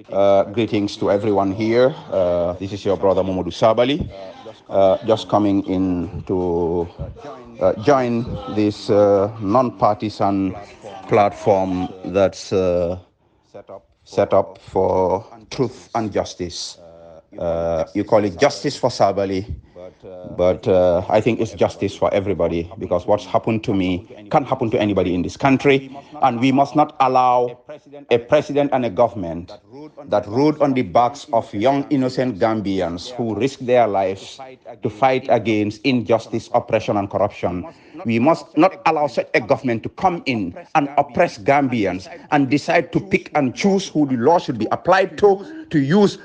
Greetings to everyone here. This is your brother Modou Sabally, just coming in to join this non-partisan platform that's set up for truth and justice. You call it justice for Sabally, but I think it's justice for everybody, because what's happened to me can happen to anybody in this country, and we must not allow a president and a government that rode on the backs of young innocent Gambians who risk their lives to fight against injustice, oppression, and corruption. We must not allow such a government to come in and oppress Gambians and decide to pick and choose who the law should be applied to use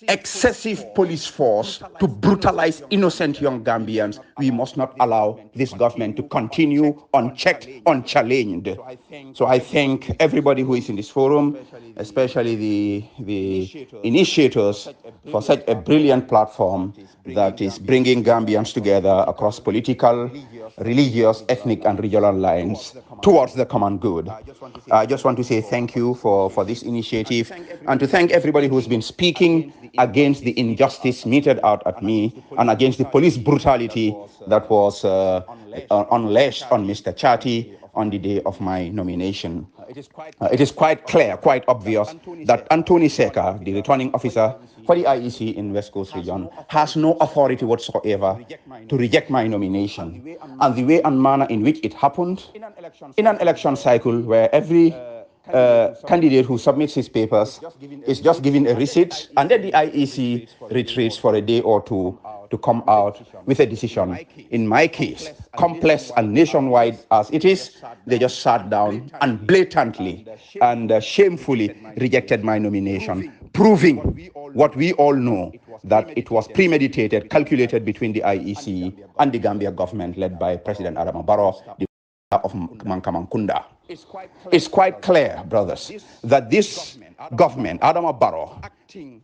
excessive police force to brutalize innocent young Gambians. We must not allow this government to continue unchecked, unchallenged. So I thank everybody who is in this forum, especially the initiators, for such a brilliant platform that is bringing Gambians together across political, religious, ethnic, and regional lines towards the common good. I just want to say thank you for this initiative, and to thank everybody who's been speaking against the injustice meted out at me and against the police brutality that was unleashed on Mr. Chati on the day of my nomination. It is quite clear, quite obvious that Anthony Seka, the returning officer for the IEC in West Coast region, has no authority whatsoever to reject my nomination. And the way and manner in which it happened in an election cycle where every candidate who submits his papers is just given a receipt, and then the IEC retreats for a day or two to come out with a decision. In my case, complex and nationwide as it is, they just sat down and blatantly and shamefully rejected my nomination, proving what we all know, that it was premeditated, calculated between the IEC and the Gambia government led by President Adama Barrow, the of Mankamankunda. It's quite clear, brothers, that this government, Adama Barrow,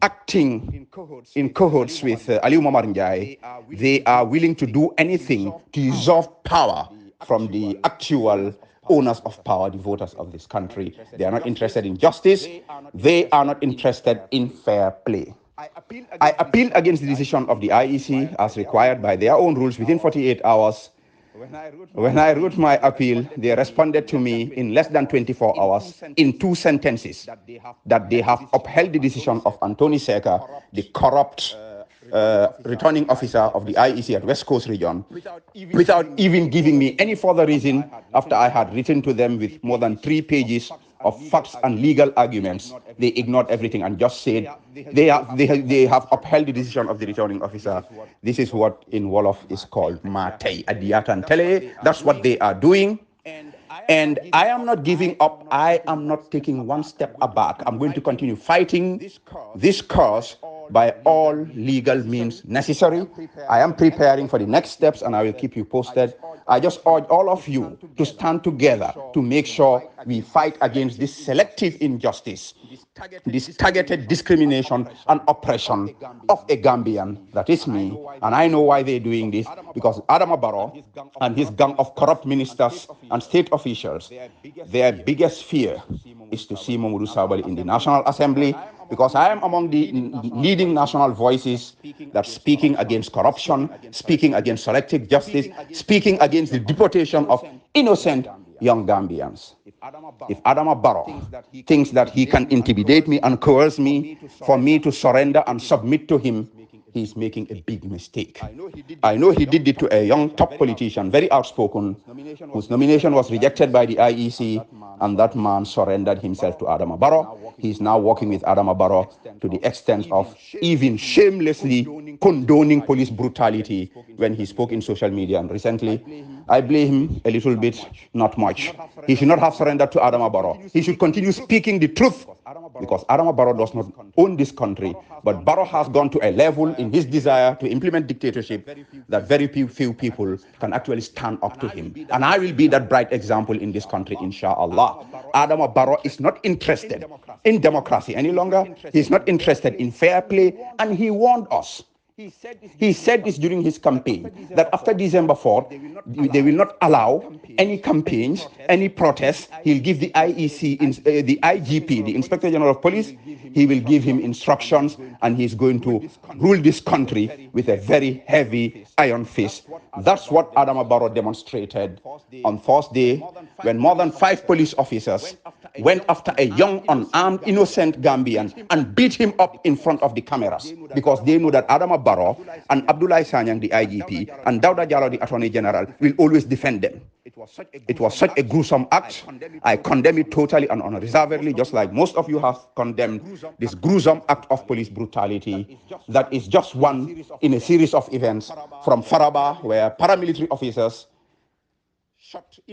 acting in cohorts with Aliou Momar Njie, they are willing to do anything to usurp power from the actual owners of power, the voters of this country. They are not interested in justice. They are not interested in fair play. I appeal against the decision of the IEC as required by their own rules within 48 hours. When I wrote my appeal, they responded to me in less than 24 hours in 2 sentences that they have upheld the decision of Anthony Seka, the corrupt returning officer of the IEC at West Coast region, without even giving me any further reason after I had written to them with more than 3 pages of facts and legal arguments. They ignored everything and just said they have upheld the decision of the returning officer. This is what in Wolof is called Matei Adiatan Tele. That's what they are doing. And I am not giving up. I am not taking one step back. I'm going to continue fighting this cause by all legal means necessary. I am preparing for the next steps, and I will keep you posted. I just urge all of you to stand together to make sure we fight against this selective injustice, this targeted discrimination and oppression of a Gambian, that is me. And I know why they're doing this, because Adama Barrow and his gang of corrupt ministers and state officials, their biggest fear is to see Modou Sabally in the National Assembly, because I am among the leading national voices that speaking against corruption, speaking against selective justice, speaking against the deportation of innocent young Gambians. If Adama Barrow thinks that he can intimidate me and coerce me for me to surrender and submit to him, he's making a big mistake. I know he did it to a young top politician, very outspoken, whose nomination was rejected by the IEC, and that man surrendered himself to Adama Barrow. He's now working with Adama Barrow to the extent of even shamelessly condoning police brutality when he spoke in social media. And recently, I blame him a little bit, not much. He should not have surrendered to Adama Barrow. He should continue speaking the truth, because Adama Barrow does not own this country, but Barrow has gone to a level in his desire to implement dictatorship that very few people can actually stand up to him. And I will be that bright example in this country, inshallah. Adama Barrow is not interested in democracy any longer. He's not interested in fair play, and he warned us. He said this during his campaign that after December 4th, they will not allow any campaigns, any protests. He'll give the IEC, the IGP, the Inspector General of Police, he will give him instructions, and he's going to rule this country with a very heavy iron fist. That's what Adama Barrow demonstrated on Thursday when more than 5 police officers went after a young, unarmed, innocent Gambian and beat him up in front of the cameras because they know that Adama Barrow and Abdoulaye Sanyang, the IGP, and Dawda Jallow, the Attorney General, will always defend them. It was such a gruesome act. I condemn it totally and unreservedly, just like most of you have condemned this gruesome act of police brutality that is just one in a series of events from Faraba, where paramilitary officers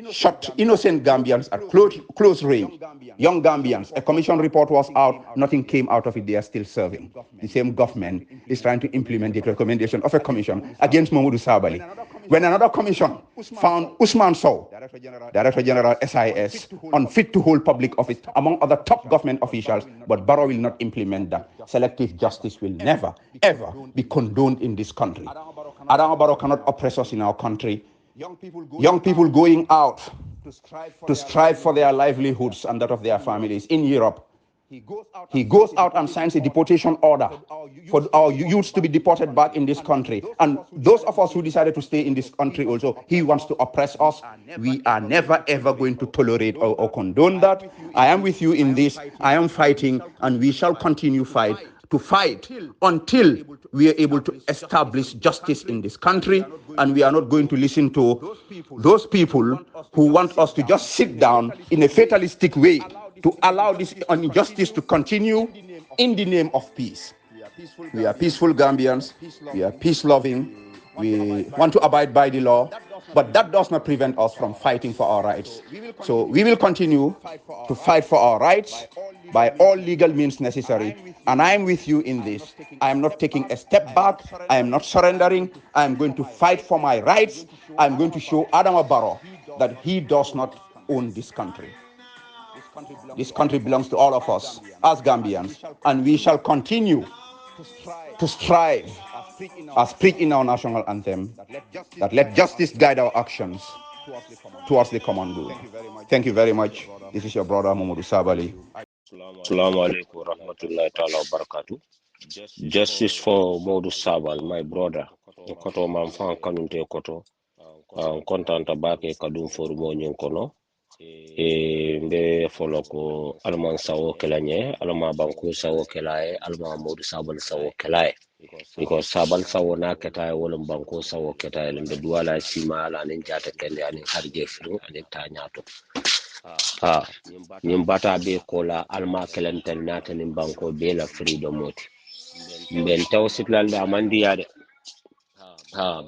shot innocent Gambians at close range. Young Gambians. A commission report was out. Nothing came out of it. They are still serving. The same government is trying to implement the recommendation of a commission against Modou Sabally. When another commission found Usman Sow, Director General SIS, unfit to hold public office, among other top government officials, but Barrow will not implement that. Selective justice will never, ever be condoned in this country. Adama Barrow cannot oppress us in our country. Young people going out to strive for their livelihoods and that of their families in Europe. He goes out and signs a deportation order for our youths to be deported back in this country. And those of us who decided to stay in this country also, he wants to oppress us. We are never ever going to tolerate or condone that. I am with you in this. I am fighting, and we shall continue to fight until we are able to establish justice in this country. And we are not going to listen to those people who want us to just sit down in a fatalistic way to allow this injustice to continue in the name of peace. We are peaceful Gambians. We are peace-loving. We want to abide by the law, but that does not prevent us from fighting for our rights. So we will continue to fight for our rights by all legal means necessary. And I am with you in this. I am not taking a step back. I am not surrendering. I am going to fight for my rights. I am going to show Adama Barrow that he does not own this country. This country belongs to all of us as Gambians, and we shall continue to strive, as preached in our national anthem, that let justice guide our actions towards the common good. Thank you very much. This is your brother Modou Sabally. Assalamu alaikum wa rahmatullahi ta'ala wa barakatuh. Justice for Modou Sabally, my brother. Koto man fan kanunte koto. Kontanta bake kadum foru mo nyen kono. Mbe folo ko alman sawo kelanye, alma banku sawo kelaye, alma Modou Sabally sawo kelaye. Because Sabally sawo na ketaye wolum banku sawo ketaye lembe duwala sima ala nin jata kende anin harje firu anin tanyato. Nyimbata be kola alma kelentel nata nin banko be la freedom moti. Ben taw sitlande amandi yade.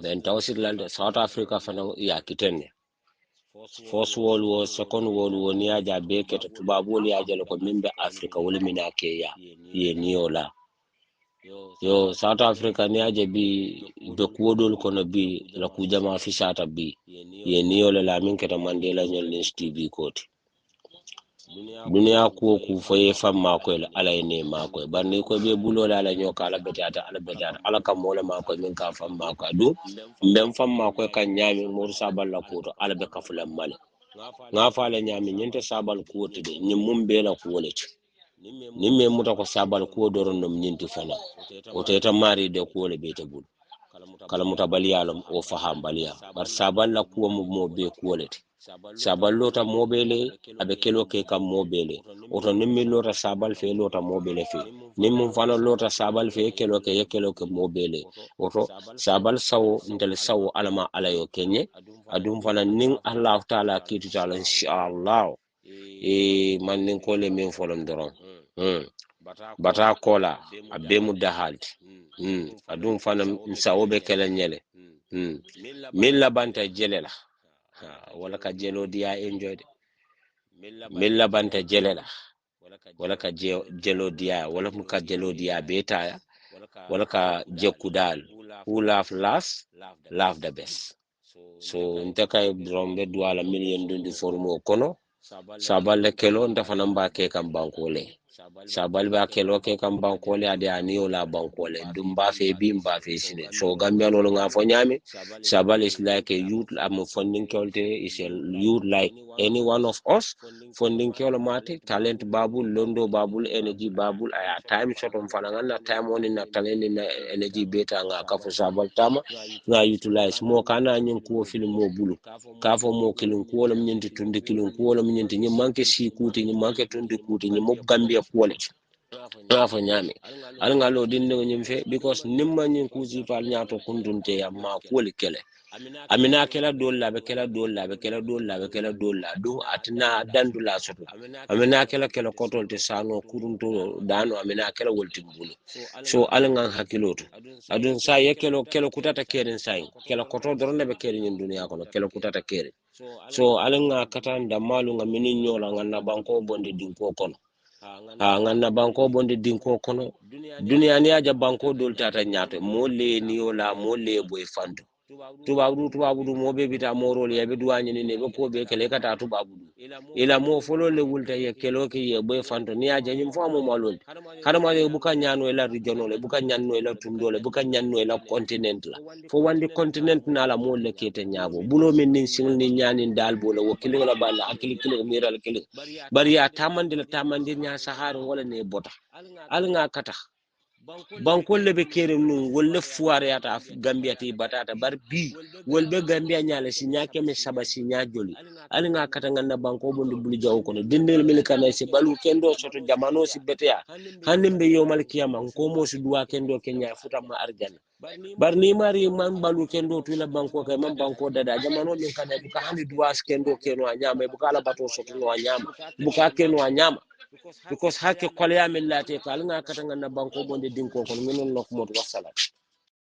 Ben taw sitlande South Africa fana ya kitenne. First World War, Second World War ni aja be keta tubabuli aja loko mimbe Africa wole minake ya ye niola. Yo South Africa ni aja bi be kuodol kono bi la kujama fisata bi ye niola la min keta Mandela nyol ni TV koti. Dunia ko ku foye fam mako la ala ne mako barni ko be bulo la nyoka ala betata ala kam mola mako min ka fam mako adu mbem fam mako kan nyami Modou Sabally la ko ala be kafulam male nga fa la nyami nyente Sabally ko de nyim mum be la ko wolati nimme muta ko Sabally ko doron nom nyinti fana o teta mari de ko le bete bul kala muta baliyalum o faham baliya bar Sabally la ko mo be ko wolati Sabally lota mobile abe kelo ke kam mobile oto nimmi lota Sabally fe lota mobile fe nimmu fana lota Sabally fe kelo ke mobile oto Sabally sawo ndel sawo alama alayo kenye adum fana nin Allah taala kitu taala inshallah man nin ko le min folon doron bata kola abe mudahal adum fana sawo be kelen nyele min labanta jelela wala ka jelo dia enjoy milla banta jelela wala ka jelo dia wala ka jelo dia beta wala ka jekudal who laugh last laugh the best so ntaka drombe duala million dundi formo kono Sabally kelo ndafana mbake kam bankole Sabally ba kelo ke kam bankole ade aniyo la bankole dumba fe bimba fe sine so Gambia no nga fo nyami Sabally is like a youth am funding kolte is a youth like any one of us funding kolo mate talent babul londo babul energy babul aya time shot on fananga na time on na talent na energy beta nga kafo Sabally tama nga utilize mo kana nyin ko film mo bulu kafo mo kilin ko lam nyinti tundi kilin ko lam nyinti nyi manke si kuti nyi manke tundi kuti nyi mo Gambia quality na fa nyame alanga lo din no nyimfe because nimma nyin kuzi pal nyato kundunte ya ma koli kele amina kela dolla be kela dolla be kela dolla be kela dolla do atina dandula soto amina kela kotol te sano kurunto dano amina kela woltimbulu so alanga hakiloto adun sa ye kelo kutata keren sai kela koto doronde be keren nyin duniya kono kelo kutata keren so alanga katanda malu nga minin nyola nga banko bonde dinko kono nganna banko bonde dinko kono duniya ni aja banko dol tata nyato mole ni yola mole boy fanto tubabu mo be bita morol ya be duwani ne be ko be kele kata tubabu ila mo folo le wulta ye kelo ke ye boy fanto ni aja nyim famo malol kada ma ye buka nyano ila regional le buka nyano ila tundole buka nyano ila continent la fo wandi continent na la mo le kete nyabo bulo men nin singil ni nyani dal bolo wakili wala balla akili kili miral kili bari ya tamandi nya sahar wala ne bota al nga kata bankolle be kere nun wolle fuare ata Gambia ti batata bar bi wolbe Gambia nyale si nyake me saba si nyajoli al nga kata ngana banko bondi bulu jaw kono dindel mil kana si balu kendo soto jamano si betea hanimbe yomal kiyama ko mo si duwa kendo kenya futa ma arjana bar ni mari man balu kendo tula banko kay man banko dada jamano min kana buka handi duwa kendo keno anyama buka ala bato soto no anyama buka keno anyama because hake kwale ya millate ka alnga katanga na banko bonde dinko kon minon nok mod wasala